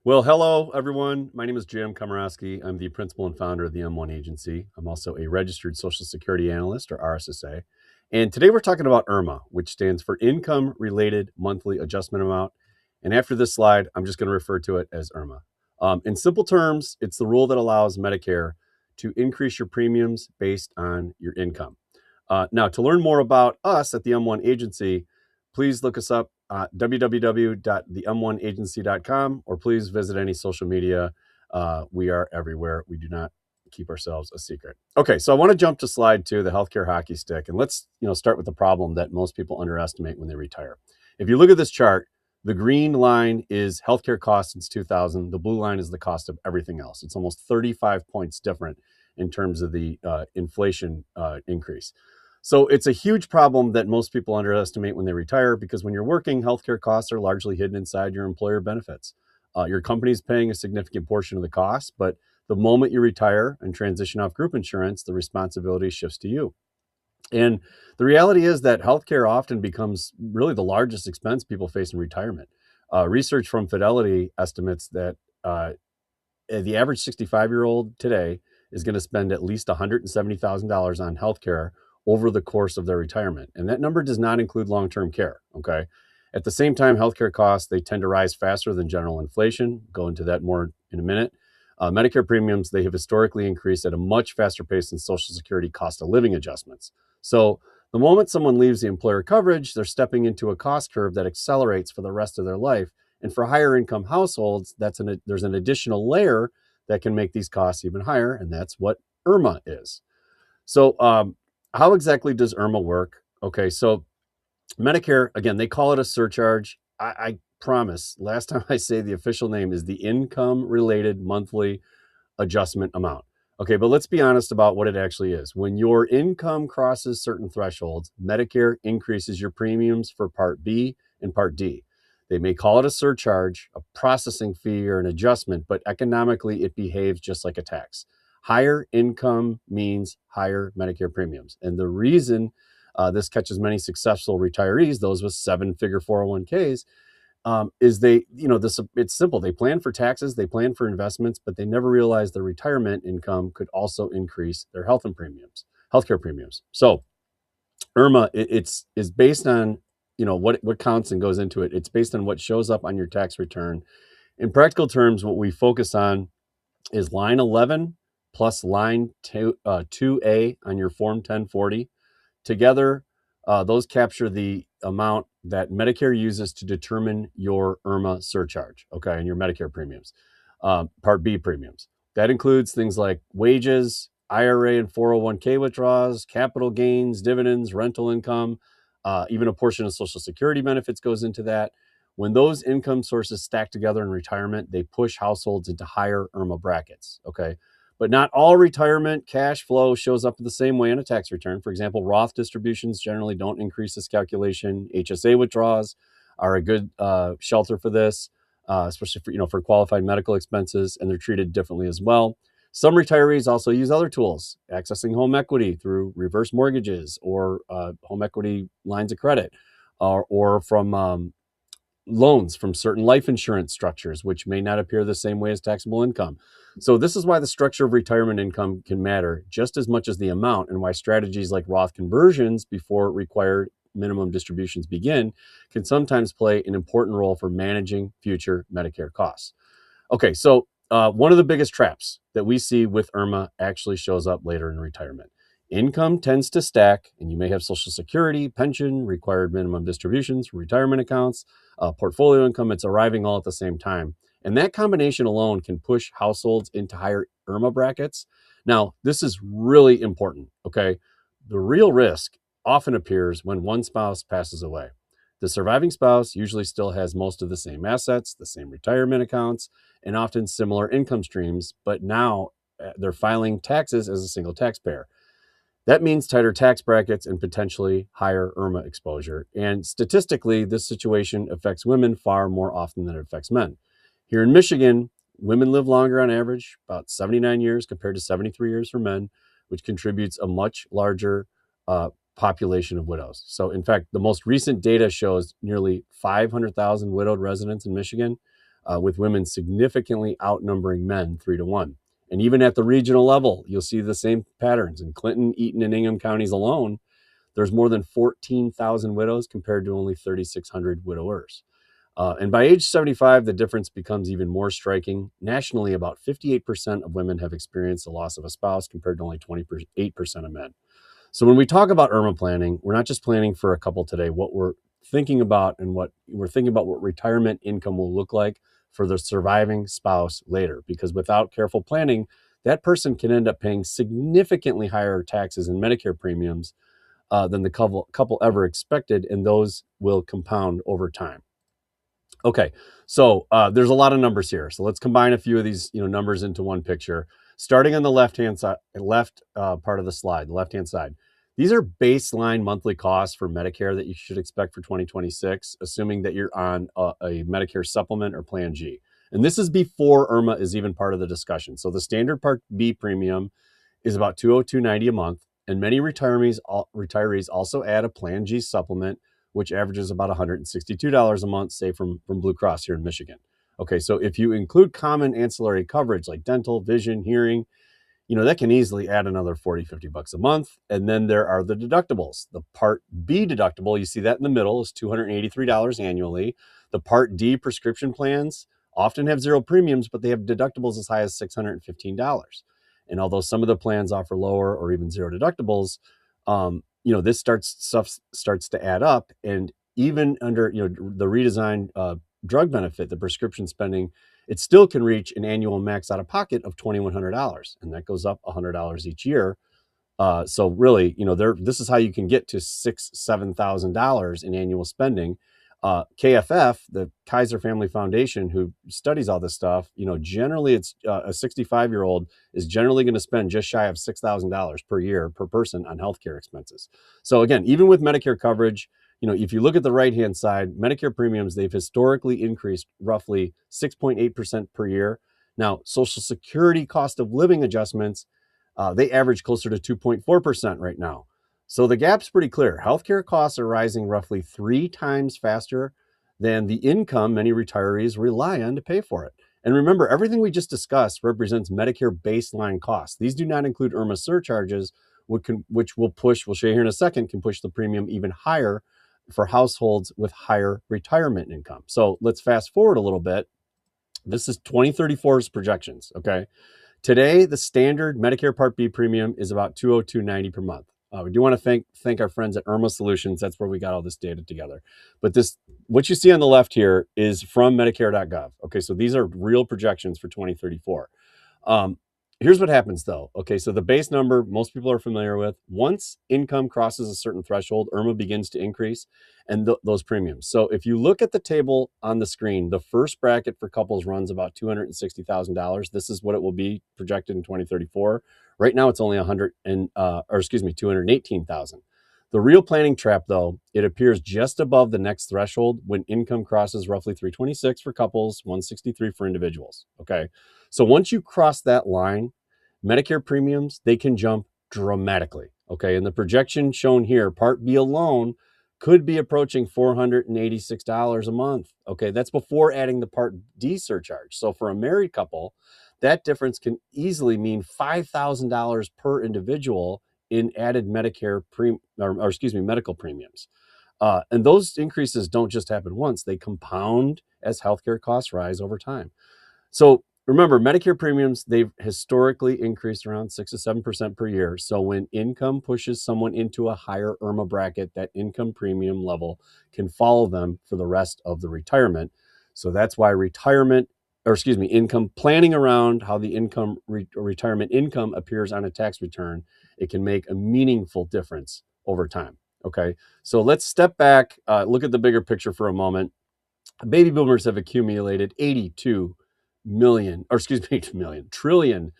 Well, hello, everyone. My name is Jim Komorowski. I'm the principal and founder of the M1 Agency. I'm also a registered Social Security Analyst, or RSSA. And today we're talking about IRMAA, which stands for Income Related Monthly Adjustment Amount. And after this slide, I'm just going to refer to it as IRMAA. In simple terms, it's the rule that allows Medicare to increase your premiums based on your income. Now, to learn more about us at the M1 Agency, please look us up at www.them1agency.com, or please visit any social media. We are everywhere. We do not keep ourselves a secret. Okay, so I want to jump to slide 2, the healthcare hockey stick, and let's start with the problem that most people underestimate when they retire. If you look at this chart, the green line is healthcare costs since 2000. The blue line is the cost of everything else. It's almost 35 points different in terms of the inflation increase. So it's a huge problem that most people underestimate when they retire, because when you're working, healthcare costs are largely hidden inside your employer benefits. Your company's paying a significant portion of the cost, but the moment you retire and transition off group insurance, the responsibility shifts to you. And the reality is that healthcare often becomes really the largest expense people face in retirement. Research from Fidelity estimates that the average 65-year-old today is going to spend at least $170,000 on healthcare over the course of their retirement. And that number does not include long-term care, okay? At the same time, healthcare costs, they tend to rise faster than general inflation. Go into that more in a minute. Medicare premiums, they have historically increased at a much faster pace than Social Security cost of living adjustments. So the moment someone leaves the employer coverage, they're stepping into a cost curve that accelerates for the rest of their life. And for higher income households, there's an additional layer that can make these costs even higher, and that's what IRMAA is. So how exactly does IRMAA work? Okay, so Medicare, again, they call it a surcharge. I promise, last time I say the official name is the Income Related Monthly Adjustment Amount. Okay, but let's be honest about what it actually is. When your income crosses certain thresholds, Medicare increases your premiums for Part B and Part D. They may call it a surcharge, a processing fee, or an adjustment, but economically it behaves just like a tax. Higher income means higher Medicare premiums. And the reason this catches many successful retirees, those with 7-figure 401ks, is it's simple. They plan for taxes, they plan for investments, but they never realize their retirement income could also increase their healthcare premiums. So IRMAA, is based on, what counts and goes into it. It's based on what shows up on your tax return. In practical terms, what we focus on is line 11 plus line 2A on your Form 1040. Together, those capture the amount that Medicare uses to determine your IRMAA surcharge, okay, and your Medicare premiums, Part B premiums. That includes things like wages, IRA and 401k withdrawals, capital gains, dividends, rental income, even a portion of Social Security benefits goes into that. When those income sources stack together in retirement, they push households into higher IRMAA brackets, okay? But not all retirement cash flow shows up the same way on a tax return. For example, Roth distributions generally don't increase this calculation. HSA withdrawals are a good shelter for this, especially for qualified medical expenses, and they're treated differently as well. Some retirees also use other tools, accessing home equity through reverse mortgages or home equity lines of credit, or from loans from certain life insurance structures, which may not appear the same way as taxable income. So this is why the structure of retirement income can matter just as much as the amount, and why strategies like Roth conversions before required minimum distributions begin can sometimes play an important role for managing future Medicare costs. Okay, so one of the biggest traps that we see with IRMAA actually shows up later in retirement. Income tends to stack, and you may have Social Security, pension, required minimum distributions from retirement accounts, portfolio income. It's arriving all at the same time. And that combination alone can push households into higher IRMAA brackets. Now, this is really important, okay? The real risk often appears when one spouse passes away. The surviving spouse usually still has most of the same assets, the same retirement accounts, and often similar income streams, but now they're filing taxes as a single taxpayer. That means tighter tax brackets and potentially higher IRMAA exposure. And statistically, this situation affects women far more often than it affects men. Here in Michigan, women live longer on average, about 79 years compared to 73 years for men, which contributes a much larger population of widows. So in fact, the most recent data shows nearly 500,000 widowed residents in Michigan. with women significantly outnumbering men 3-1. And even at the regional level, you'll see the same patterns. In Clinton, Eaton, and Ingham counties alone, there's more than 14,000 widows compared to only 3,600 widowers. And by age 75, the difference becomes even more striking. Nationally, about 58% of women have experienced the loss of a spouse compared to only 28% of men. So when we talk about IRMAA planning, we're not just planning for a couple today. What we're thinking about what retirement income will look like for the surviving spouse later. Because without careful planning, that person can end up paying significantly higher taxes and Medicare premiums than the couple ever expected, and those will compound over time. Okay, so there's a lot of numbers here. So let's combine a few of these numbers into one picture. Starting on the left-hand side, part of the slide, the left-hand side. These are baseline monthly costs for Medicare that you should expect for 2026, assuming that you're on a Medicare supplement or Plan G. And this is before IRMAA is even part of the discussion. So the standard Part B premium is about $202.90 a month, and many retirees also add a Plan G supplement, which averages about $162 a month, say from Blue Cross here in Michigan. Okay, so if you include common ancillary coverage like dental, vision, hearing, that can easily add another $40-50 a month. And then there are the deductibles. The Part B deductible, you see that in the middle, is $283 annually. The Part D prescription plans often have zero premiums, but they have deductibles as high as $615. And although some of the plans offer lower or even zero deductibles, this starts to add up. And even under the redesigned drug benefit, the prescription spending, it still can reach an annual max out of pocket of $2,100, and that goes up $100 each year. So really, this is how you can get to $6,000-7,000 in annual spending. KFF, the Kaiser Family Foundation, who studies all this stuff, generally it's a 65-year-old is generally going to spend just shy of $6,000 per year per person on healthcare expenses. So again, even with Medicare coverage, if you look at the right-hand side, Medicare premiums, they've historically increased roughly 6.8% per year. Now, Social Security cost of living adjustments, they average closer to 2.4% right now. So the gap's pretty clear. Healthcare costs are rising roughly 3 times faster than the income many retirees rely on to pay for it. And remember, everything we just discussed represents Medicare baseline costs. These do not include IRMAA surcharges, which we'll show you here in a second, can push the premium even higher for households with higher retirement income. So let's fast forward a little bit. This is 2034's projections, okay? Today, the standard Medicare Part B premium is about $202.90 per month. We do want to thank our friends at IRMAA Solutions. That's where we got all this data together. But what you see on the left here is from Medicare.gov. Okay, so these are real projections for 2034. Here's what happens though. Okay, so the base number most people are familiar with. Once income crosses a certain threshold, IRMAA begins to increase and those premiums. So if you look at the table on the screen, the first bracket for couples runs about $260,000. This is what it will be projected in 2034. Right now it's only $218,000. The real planning trap though, it appears just above the next threshold when income crosses roughly 326 for couples, 163 for individuals. Okay. So once you cross that line, Medicare premiums, they can jump dramatically. Okay. And the projection shown here, Part B alone, could be approaching $486 a month. Okay. That's before adding the Part D surcharge. So for a married couple, that difference can easily mean $5,000 per individual in added medical premiums. And those increases don't just happen once, they compound as healthcare costs rise over time. So remember, Medicare premiums, they've historically increased around 6 to 7% per year. So when income pushes someone into a higher IRMAA bracket, that income premium level can follow them for the rest of the retirement. So that's why income planning around how the retirement income appears on a tax return, it can make a meaningful difference over time. Okay, so let's step back, look at the bigger picture for a moment. Baby boomers have accumulated $82 trillion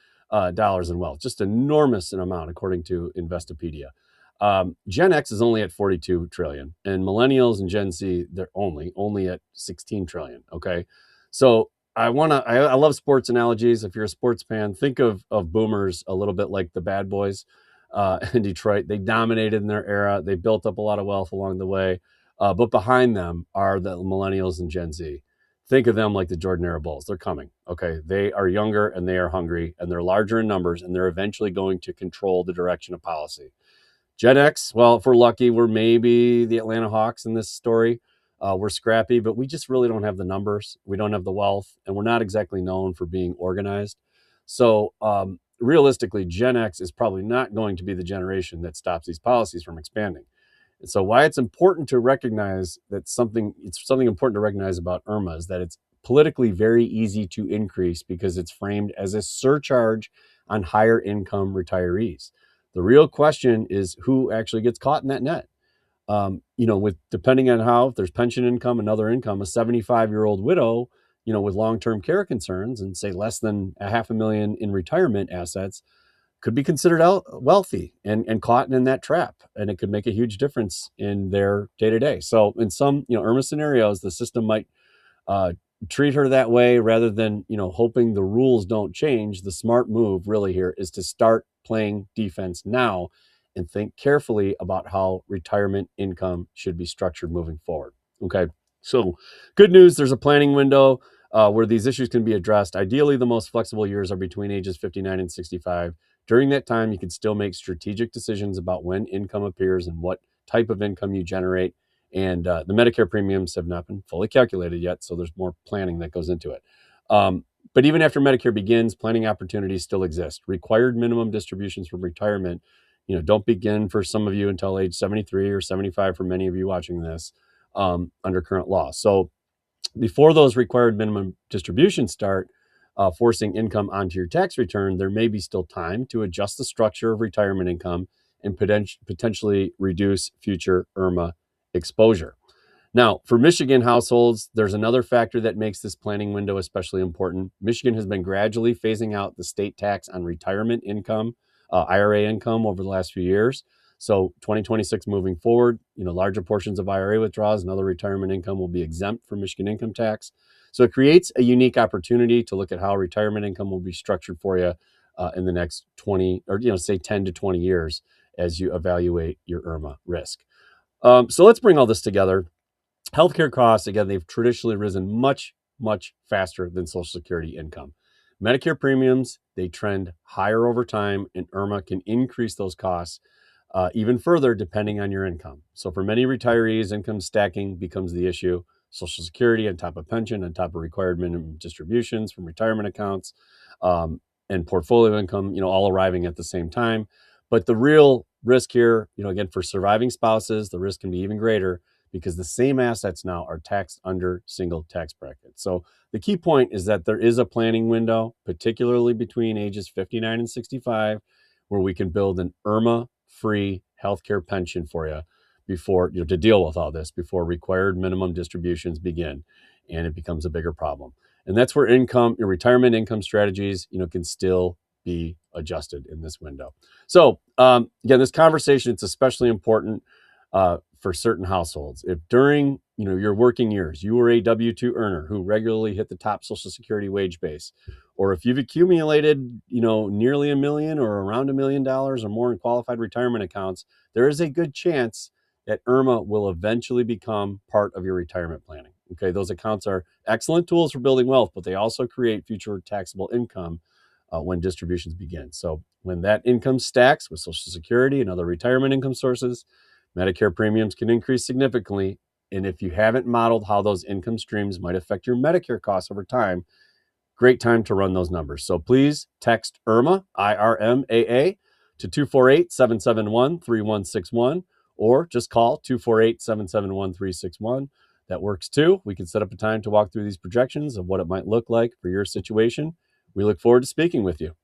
dollars in wealth, just enormous an amount according to Investopedia. Gen X is only at 42 trillion, and millennials and Gen Z, they're only at 16 trillion. Okay, so I love sports analogies. If you're a sports fan, think of boomers a little bit like the bad boys in Detroit. They dominated in their era. They built up a lot of wealth along the way. But behind them are the millennials and Gen Z. think of them like the Jordan-era Bulls. They're coming, okay? They are younger and they are hungry and they're larger in numbers and they're eventually going to control the direction of policy. Gen X, well, if we're lucky, we're maybe the Atlanta Hawks in this story. We're scrappy, but we just really don't have the numbers. We don't have the wealth, and we're not exactly known for being organized. So realistically, Gen X is probably not going to be the generation that stops these policies from expanding. And so why it's important to recognize that it's something important to recognize about IRMAA is that it's politically very easy to increase because it's framed as a surcharge on higher income retirees. The real question is who actually gets caught in that net. With depending on how, if there's pension income and other income, a 75-year-old widow, with long-term care concerns and say less than $500,000 in retirement assets could be considered wealthy and caught in that trap. And it could make a huge difference in their day-to-day. So in some, IRMAA scenarios, the system might treat her that way rather than, hoping the rules don't change. The smart move really here is to start playing defense now and think carefully about how retirement income should be structured moving forward. Okay. So good news, there's a planning window where these issues can be addressed. Ideally, the most flexible years are between ages 59 and 65. During that time, you can still make strategic decisions about when income appears and what type of income you generate. And the Medicare premiums have not been fully calculated yet, so there's more planning that goes into it. But even after Medicare begins, planning opportunities still exist. Required minimum distributions from retirement, don't begin for some of you until age 73 or 75 for many of you watching this under current law. So before those required minimum distributions start forcing income onto your tax return, there may be still time to adjust the structure of retirement income and potentially reduce future IRMAA exposure. Now, for Michigan households, there's another factor that makes this planning window especially important. Michigan has been gradually phasing out the state tax on retirement income, IRA income over the last few years. So 2026 moving forward, larger portions of IRA withdrawals and other retirement income will be exempt from Michigan income tax. So it creates a unique opportunity to look at how retirement income will be structured for you in the next 20 or, say 10 to 20 years as you evaluate your IRMAA risk. So let's bring all this together. Healthcare costs, again, they've traditionally risen much, much faster than Social Security income. Medicare premiums, they trend higher over time, and IRMAA can increase those costs even further depending on your income. So for many retirees, income stacking becomes the issue. Social Security on top of pension, on top of required minimum distributions from retirement accounts, and portfolio income, all arriving at the same time. But the real risk here, again, for surviving spouses, the risk can be even greater because the same assets now are taxed under single tax brackets. So the key point is that there is a planning window, particularly between ages 59 and 65, where we can build an IRMAA-free healthcare pension for you before, to deal with all this, before required minimum distributions begin and it becomes a bigger problem. And that's where your retirement income strategies, can still be adjusted in this window. So again, this conversation, it's especially important for certain households. If during your working years, you were a W-2 earner who regularly hit the top Social Security wage base, or if you've accumulated nearly $1 million or around $1 million or more in qualified retirement accounts, there is a good chance that IRMAA will eventually become part of your retirement planning. Okay, those accounts are excellent tools for building wealth, but they also create future taxable income when distributions begin. So when that income stacks with Social Security and other retirement income sources, Medicare premiums can increase significantly. And if you haven't modeled how those income streams might affect your Medicare costs over time, great time to run those numbers. So please text IRMAA, IRMAA, to 248-771-3161, or just call 248-771-361. That works too. We can set up a time to walk through these projections of what it might look like for your situation. We look forward to speaking with you.